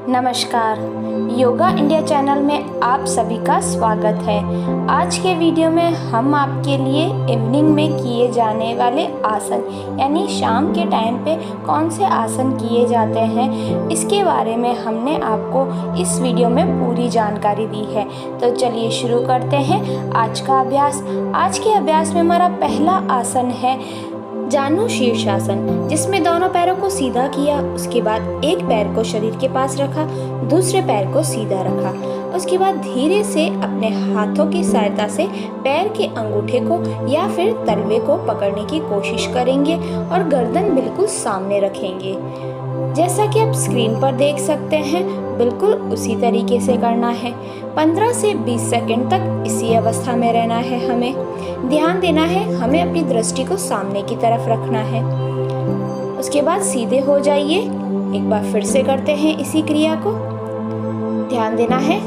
नमस्कार, yoga India channel में आप सभी का स्वागत है। आज के वीडियो में हम आपके लिए इवनिंग में किए जाने वाले आसन यानी शाम के टाइम पे कौन से आसन किए जाते हैं, इसके बारे में हमने आपको इस वीडियो में पूरी जानकारी दी है। तो चलिए शुरू करते हैं आज का अभ्यास। आज के अभ्यास में हमारा पहला आसन है जानु शीर्षासन, जिसमें दोनों पैरों को सीधा किया। उसके बाद एक पैर को शरीर के पास रखा, दूसरे पैर को सीधा रखा। उसके बाद धीरे से अपने हाथों की सहायता से पैर के अंगूठे को या फिर तलवे को पकड़ने की कोशिश करेंगे और गर्दन बिल्कुल सामने रखेंगे। जैसा कि आप स्क्रीन पर देख सकते हैं, बिल्कुल उसी तरीके से करना है। 15 से 20 सेकंड तक इसी अवस्था में रहना है। हमें ध्यान देना है, हमें अपनी दृष्टि को सामने की तरफ रखना है। उसके बाद सीधे हो जाइए। एक बार फिर से करते हैं इसी क्रिया को। ध्यान देना है,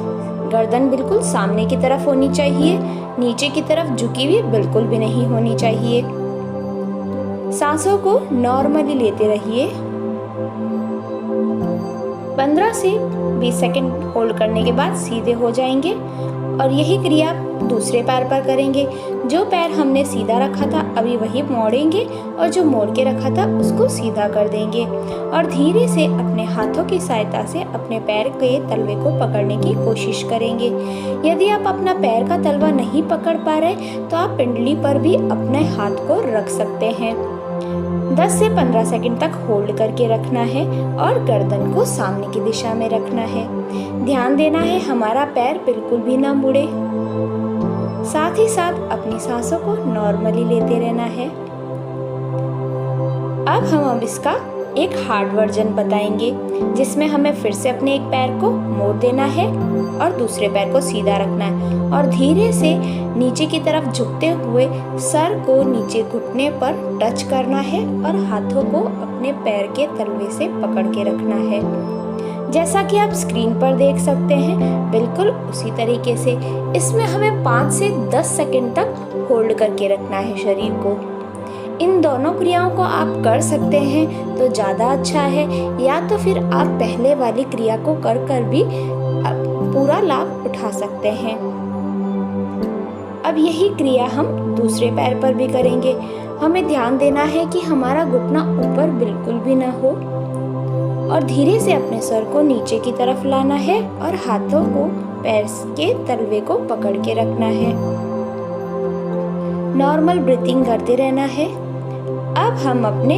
गर्दन बिल्कुल सामने की तरफ होनी चाहिए, नीचे की तरफ झुकी हुई बिल्कुल भी नहीं होनी चाहिए। सांसों को नॉर्मली लेते रहिए। 15 से 20 सेकंड होल्ड करने के बाद सीधे हो जाएंगे और यही क्रिया दूसरे पैर पर करेंगे। जो पैर हमने सीधा रखा था अभी वही मोड़ेंगे और जो मोड़ के रखा था उसको सीधा कर देंगे और धीरे से अपने हाथों की सहायता से अपने पैर के तलवे को पकड़ने की कोशिश करेंगे। यदि आप अपना पैर का तलवा नहीं पकड़ पा रहे तो आप पिंडली पर भी अपने हाथ को रख सकते हैं। 10 से 15 सेकंड तक होल्ड करके रखना है और गर्दन को सामने की दिशा में रखना है। ध्यान देना है हमारा पैर बिल्कुल भी ना मुड़े। साथ ही साथ अपनी सांसों को नॉर्मली लेते रहना है। अब इसका एक हार्ड वर्जन बताएंगे, जिसमें हमें फिर से अपने एक पैर को मोड़ देना है और दूसरे पैर को सीधा रखना है और धीरे से नीचे की तरफ झुकते हुए सर को नीचे घुटने पर टच करना है और हाथों को अपने पैर के तलवे से पकड़ के रखना है। जैसा कि आप स्क्रीन पर देख सकते हैं, बिल्कुल उसी तरीके से इसमें हमें 5 से 10 सेकंड तक होल्ड करके रखना है शरीर को। इन दोनों क्रियाओं को आप कर सकते हैं तो ज़्यादा अच्छा है, या तो फिर आप पहले वाली क्रिया को कर कर भी पूरा लाभ उठा सकते हैं। अब यही क्रिया हम दूसरे पैर पर भी करेंगे। हमें ध्यान देना है कि हमारा घुटना ऊपर बिल्कुल भी ना हो और धीरे से अपने सर को नीचे की तरफ लाना है और हाथों को पैर के तलवे को पकड़ के रखना है। नॉर्मल ब्रीथिंग करते रहना है। अब हम अपने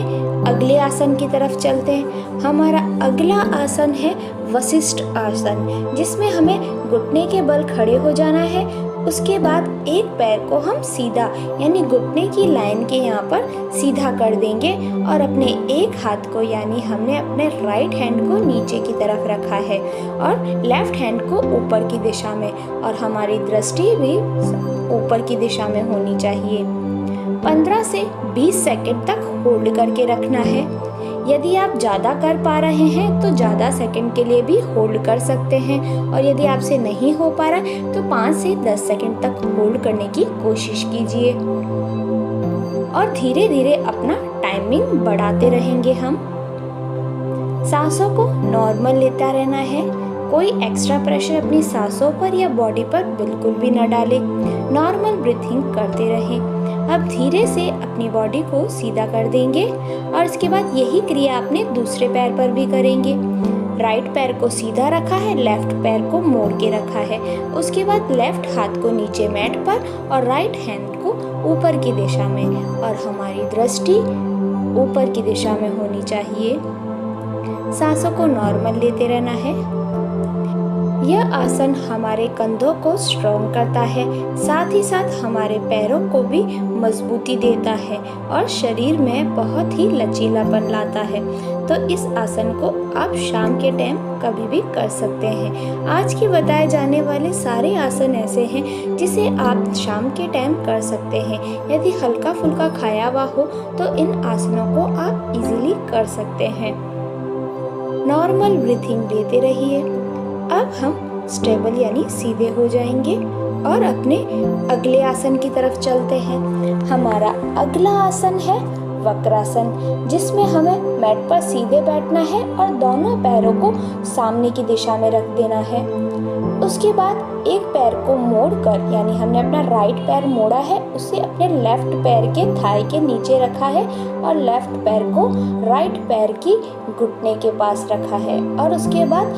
अगले आसन की तरफ चलते हैं। हमारा अगला आसन है वशिष्ठ आसन, जिसमें हमें घुटने के बल खड़े हो जाना है। उसके बाद एक पैर को हम सीधा यानी घुटने की लाइन के यहाँ पर सीधा कर देंगे और अपने एक हाथ को यानी हमने अपने राइट हैंड को नीचे की तरफ रखा है और लेफ्ट हैंड को ऊपर की दिशा में, और हमारी दृष्टि भी ऊपर की दिशा में होनी चाहिए। 15 से 20 सेकंड तक होल्ड करके रखना है। यदि आप ज़्यादा कर पा रहे हैं तो ज़्यादा सेकंड के लिए भी होल्ड कर सकते हैं, और यदि आपसे नहीं हो पा रहा तो 5 से 10 सेकंड तक होल्ड करने की कोशिश कीजिए और धीरे धीरे अपना टाइमिंग बढ़ाते रहेंगे। हम सांसों को नॉर्मल लेता रहना है। कोई एक्स्ट्रा प्रेशर अपनी सांसों पर या बॉडी पर बिल्कुल भी न डालें। नॉर्मल ब्रीथिंग करते रहें। अब धीरे से अपनी बॉडी को सीधा कर देंगे और इसके बाद यही क्रिया अपने दूसरे पैर पर भी करेंगे। राइट पैर को सीधा रखा है, लेफ्ट पैर को मोड़ के रखा है। उसके बाद लेफ्ट हाथ को नीचे मैट पर और राइट हैंड को ऊपर की दिशा में, और हमारी दृष्टि ऊपर की दिशा में होनी चाहिए। सांसों को नॉर्मल लेते रहना है। यह आसन हमारे कंधों को स्ट्रॉन्ग करता है, साथ ही साथ हमारे पैरों को भी मजबूती देता है और शरीर में बहुत ही लचीलापन लाता है। तो इस आसन को आप शाम के टाइम कभी भी कर सकते हैं। आज के बताए जाने वाले सारे आसन ऐसे हैं जिसे आप शाम के टाइम कर सकते हैं। यदि हल्का फुल्का खाया हुआ हो तो इन आसनों को आप इजीली कर सकते हैं। नॉर्मल ब्रीथिंग लेते रहिए। अब हम स्टेबल यानी सीधे हो जाएंगे और अपने अगले आसन की तरफ चलते हैं। हमारा अगला आसन है वक्रासन, जिसमें हमें मैट पर सीधे बैठना है और दोनों पैरों को सामने की दिशा में रख देना है। उसके बाद एक पैर को मोड़कर, यानी हमने अपना राइट पैर मोड़ा है, उसे अपने लेफ्ट पैर के थाई के नीचे रखा है और लेफ्ट पैर को राइट पैर की घुटने के पास रखा है। और उसके बाद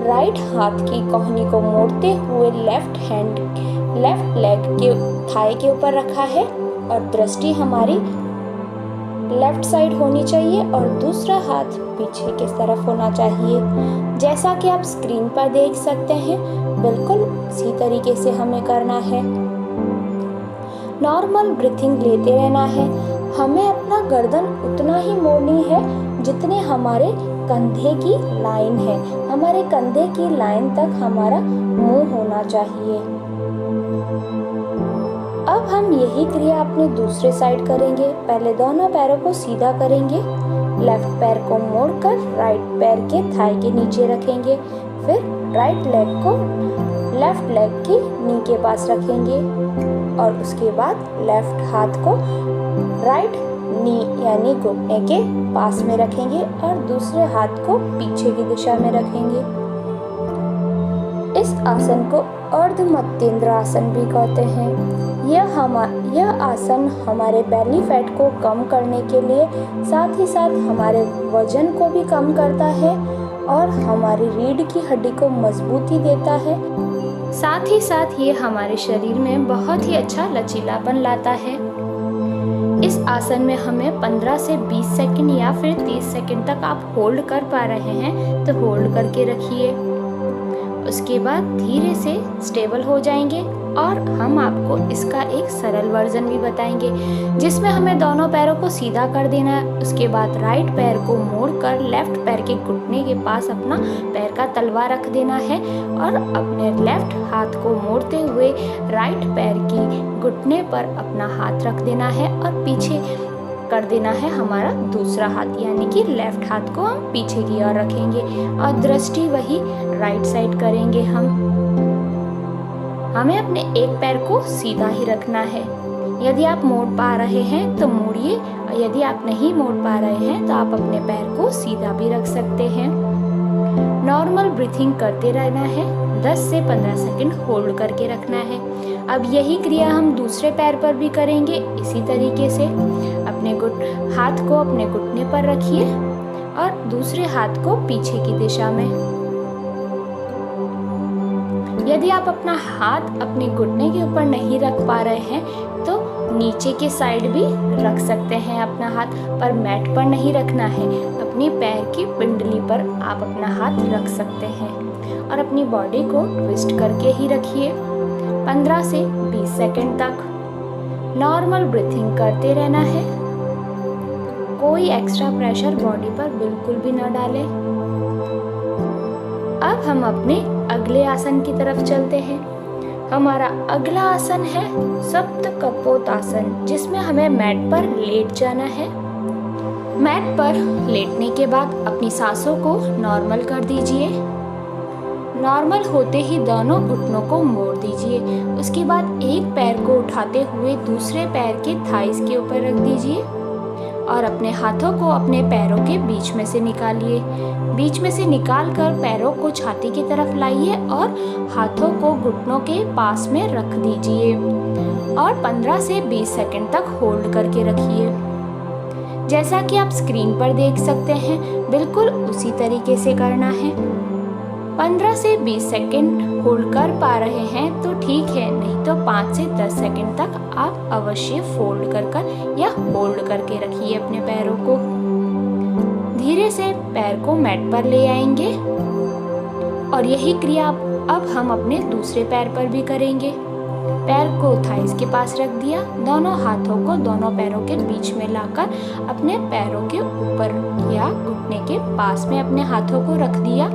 राइट हाथ की कोहनी को मोड़ते हुए लेफ्ट लेग के थाई के ऊपर रखा है और दृष्टि हमारी लेफ्ट साइड होनी चाहिए और दूसरा हाथ पीछे की तरफ होना चाहिए। जैसा कि आप स्क्रीन पर देख सकते हैं, बिल्कुल इसी तरीके से हमें करना है। नॉर्मल ब्रीथिंग लेते रहना है। हमें अपना गर्दन उतना ही मोड़नी है जितने हमारे कंधे की लाइन है। हमारे कंधे की लाइन तक हमारा मुंह होना चाहिए। अब हम यही क्रिया अपने दूसरे साइड करेंगे। पहले दोनों पैरों को सीधा करेंगे, लेफ्ट पैर को मोड़कर राइट पैर के थाई के नीचे रखेंगे, फिर राइट लेग को लेफ्ट लेग की नी के पास रखेंगे और उसके बाद लेफ्ट हाथ को राइट नी यानी घुटने के पास में रखेंगे और दूसरे हाथ को पीछे की दिशा में रखेंगे। इस आसन को अर्ध मध्येंद्र आसन भी कहते हैं। यह आसन हमारे बेली फैट को कम करने के लिए साथ ही साथ हमारे वजन को भी कम करता है और हमारी रीढ़ की हड्डी को मजबूती देता है। साथ ही साथ ये हमारे शरीर में बहुत ही अच्छा लचीलापन लाता है। इस आसन में हमें 15 से 20 सेकंड या फिर 30 सेकंड तक आप होल्ड कर पा रहे हैं तो होल्ड करके रखिए। उसके बाद धीरे से स्टेबल हो जाएंगे और हम आपको इसका एक सरल वर्जन भी बताएंगे जिसमें हमें दोनों पैरों को सीधा कर देना है। उसके बाद राइट पैर को मोड़कर लेफ्ट पैर के घुटने के पास अपना पैर का तलवा रख देना है और अपने लेफ्ट हाथ को मोड़ते हुए राइट पैर की घुटने पर अपना हाथ रख देना है और पीछे कर देना है हमारा दूसरा हाथ, यानी कि लेफ्ट हाथ को हम पीछे की ओर रखेंगे और दृष्टि वही राइट साइड करेंगे। हमें अपने एक पैर को सीधा ही रखना है। यदि आप मोड़ पा रहे हैं तो मोड़िए और यदि आप नहीं मोड़ पा रहे हैं तो आप अपने पैर को सीधा भी रख सकते हैं। नॉर्मल ब्रीथिंग करते रहना है, 10 से 15 सेकंड होल्ड करके रखना है। अब यही क्रिया हम दूसरे पैर पर भी करेंगे इसी तरीके से। अपने हाथ को अपने घुटने पर रखिए और दूसरे हाथ को पीछे की दिशा में। यदि आप अपना हाथ अपने घुटने के ऊपर नहीं रख पा रहे हैं तो नीचे के साइड भी रख सकते हैं अपना हाथ, पर मैट पर नहीं रखना है। अपनी पैर की पिंडली पर आप अपना हाथ रख सकते हैं और अपनी बॉडी को ट्विस्ट करके ही रखिए 15 से 20 सेकंड तक। नॉर्मल ब्रीथिंग करते रहना है। कोई एक्स्ट्रा प्रेशर बॉडी पर बिल्कुल भी न डालें। अब हम अपने अगले आसन की तरफ चलते हैं। हमारा अगला आसन है सप्त कपोतासन, जिसमें हमें मैट पर लेट जाना है। मैट पर लेटने के बाद अपनी सांसों को नॉर्मल कर दीजिए। नॉर्मल होते ही दोनों घुटनों को मोड़ दीजिए। उसके बाद एक पैर को उठाते हुए दूसरे पैर के थाइस के ऊपर रख दीजिए और अपने हाथों को अपने पैरों के बीच में से निकालिए। बीच में से निकालकर पैरों को छाती की तरफ लाइए और हाथों को घुटनों के पास में रख दीजिए और 15 से 20 सेकंड तक होल्ड करके रखिए। जैसा कि आप स्क्रीन पर देख सकते हैं, बिल्कुल उसी तरीके से करना है। 15 से 20 सेकंड होल्ड कर पा रहे हैं तो ठीक है, नहीं तो 5 से 10 सेकंड तक आप अवश्य फोल्ड कर या होल्ड करके रखिए अपने पैरों को। धीरे से पैर को मैट पर ले आएंगे और यही क्रिया अब हम अपने दूसरे पैर पर भी करेंगे। पैर को थाइस के पास रख दिया, दोनों हाथों को दोनों पैरों के बीच में लाकर अपने पैरों के ऊपर या घुटने के पास में अपने हाथों को रख दिया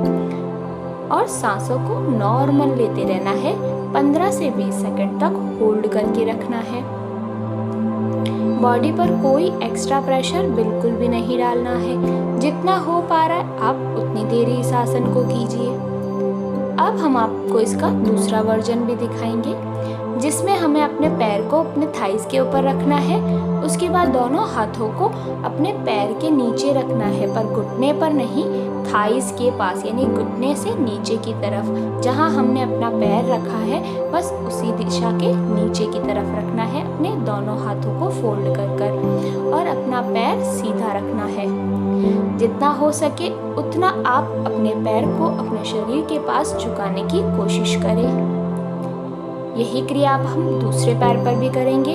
और सांसों को नॉर्मल लेते रहना है। 15 से 20 सेकंड तक होल्ड करके रखना है। बॉडी पर कोई एक्स्ट्रा प्रेशर बिल्कुल भी नहीं डालना है। जितना हो पा रहा है आप उतनी देर इस आसन को कीजिए। अब हम आपको इसका दूसरा वर्जन भी दिखाएंगे। जिसमें हमें अपने पैर को अपने थाइस के ऊपर रखना है। उसके बाद दोनों हाथों को अपने पैर के नीचे रखना है, पर घुटने पर नहीं, थाइस के पास, यानी घुटने से नीचे की तरफ। जहां हमने अपना पैर रखा है बस उसी दिशा के नीचे की तरफ रखना है, अपने दोनों हाथों को फोल्ड कर और अपना पैर सीधा रखना है। जितना हो सके उतना आप अपने पैर को अपने शरीर के पास झुकाने की कोशिश करें। यही क्रिया अब हम दूसरे पैर पर भी करेंगे।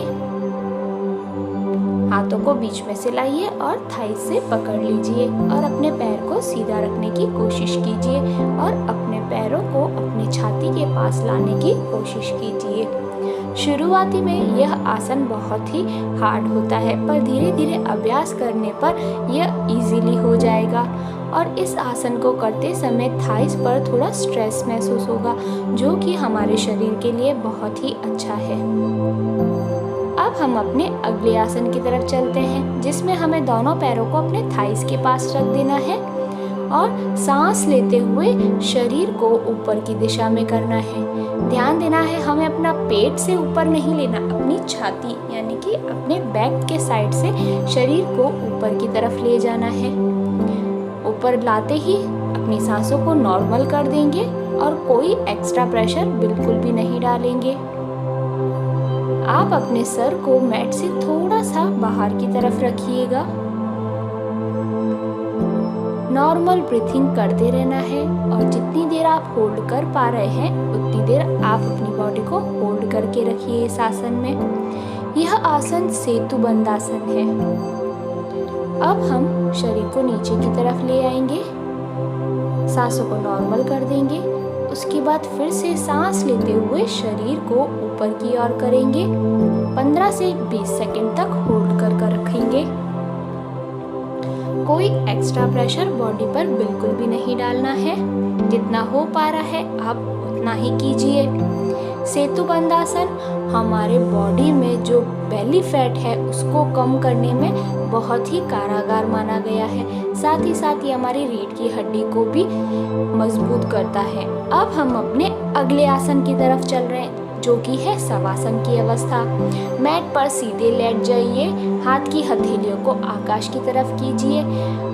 हाथों को बीच में से लाइए और थाइस से पकड़ लीजिए और अपने पैर को सीधा रखने की कोशिश कीजिए और अपने पैरों को अपनी छाती के पास लाने की कोशिश कीजिए। शुरुआती में यह आसन बहुत ही हार्ड होता है, पर धीरे धीरे अभ्यास करने पर यह इजीली हो जाएगा और इस आसन को करते समय थाइस पर थोड़ा स्ट्रेस महसूस होगा, जो कि हमारे शरीर के लिए बहुत ही अच्छा है। अब हम अपने अगले आसन की तरफ चलते हैं, जिसमें हमें दोनों पैरों को अपने थाइस के पास रख देना है और सांस लेते हुए शरीर को ऊपर की दिशा में करना है। ध्यान देना है, हमें अपना पेट से ऊपर नहीं लेना, अपनी छाती यानी कि अपने बैक के साइड से शरीर को ऊपर की तरफ ले जाना है। ऊपर लाते ही अपनी सांसों को नॉर्मल कर देंगे और कोई एक्स्ट्रा प्रेशर बिल्कुल भी नहीं डालेंगे। आप अपने सर को मैट से थोड़ा सा बाहर की तरफ रखिएगा। नॉर्मल ब्रीथिंग करते रहना है और जितनी देर आप होल्ड कर पा रहे हैं उतनी देर आप अपनी बॉडी को होल्ड करके रखिए इस आसन में। यह आसन सेतुबंध आसन है। अब हम शरीर को नीचे की तरफ ले आएंगे, सांसों को नॉर्मल कर देंगे। उसके बाद फिर से सांस लेते हुए शरीर को ऊपर की ओर करेंगे। 15 से 20 सेकंड तक होल्ड कर रखेंगे। कोई एक्स्ट्रा प्रेशर बॉडी पर बिल्कुल भी नहीं डालना है। जितना हो पा रहा है आप उतना ही कीजिए। सेतुबंध आसन हमारे बॉडी में जो बेली फैट है उसको कम करने में बहुत ही कारगर माना गया है। साथ ही साथ ये हमारी रीढ़ की हड्डी को भी मजबूत करता है। अब हम अपने अगले आसन की तरफ चल रहे हैं, जो कि है शवासन की अवस्था। मैट पर सीधे लेट जाइए, हाथ की हथेलियों को आकाश की तरफ कीजिए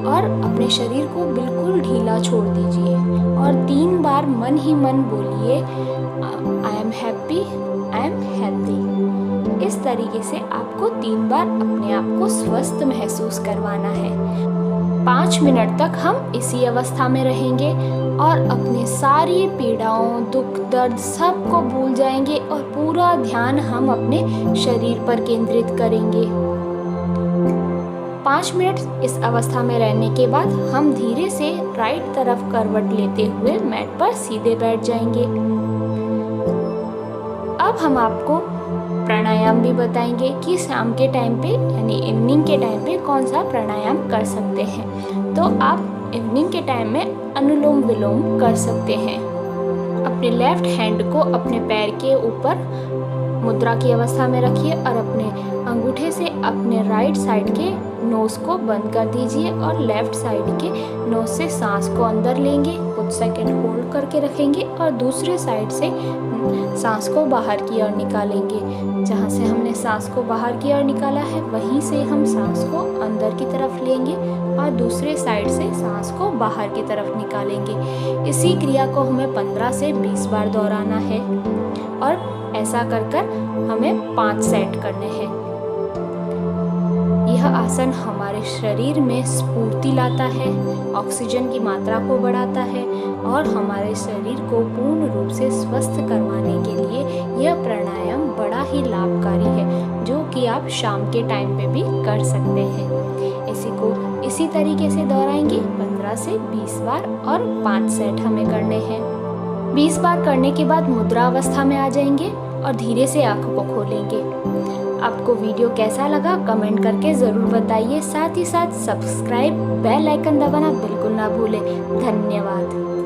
और अपने शरीर को बिल्कुल ढीला छोड़ दीजिए और 3 बार मन ही मन बोलिए, I am happy, I am healthy. इस तरीके से आपको 3 बार अपने आप को स्वस्थ महसूस करवाना है। 5 मिनट तक हम इसी अवस्था में रहेंगे और अपने सारी पीड़ाओं, दुख, दर्द सब को भूल जाएंगे और पूरा ध्यान हम अपने शरीर पर केंद्रित करेंगे। 5 मिनट इस अवस्था में रहने के बाद हम धीरे से राइट तरफ करवट लेते हुए मैट पर सीधे बैठ जाएंगे। अब हम आपको प्राणायाम भी बताएंगे कि शाम के टाइम पे यानी इवनिंग के टाइम पे कौन सा प्राणायाम कर सकते हैं। तो आप इवनिंग के टाइम में अनुलोम विलोम कर सकते हैं। अपने लेफ्ट हैंड को अपने पैर के ऊपर मुद्रा की अवस्था में रखिए और अपने अंगूठे से अपने राइट साइड के नोज को बंद कर दीजिए और लेफ्ट साइड के नोज से सांस को अंदर लेंगे, कुछ सेकंड होल्ड करके रखेंगे और दूसरे साइड से सांस को बाहर की ओर निकालेंगे। जहाँ से हमने सांस को बाहर की ओर निकाला है वहीं से हम सांस को अंदर की तरफ लेंगे और दूसरे साइड से सांस को बाहर की तरफ निकालेंगे। इसी क्रिया को हमें 15 से 20 बार दोहराना है और ऐसा कर हमें 5 सेट करने हैं। यह आसन हमारे शरीर में स्फूर्ति लाता है, ऑक्सीजन की मात्रा को बढ़ाता है और हमारे शरीर को पूर्ण रूप से स्वस्थ करवाने के लिए यह प्राणायाम बड़ा ही लाभकारी है, जो कि आप शाम के टाइम पे भी कर सकते हैं। इसी को इसी तरीके से दोहराएंगे 15 से 20 बार और 5 सेट हमें करने हैं। 20 बार करने के बाद मुद्रा अवस्था में आ जाएंगे और धीरे से आंखों को खोलेंगे। आपको वीडियो कैसा लगा कमेंट करके ज़रूर बताइए। साथ ही साथ सब्सक्राइब, बेल आइकन दबाना बिल्कुल ना भूलें। धन्यवाद।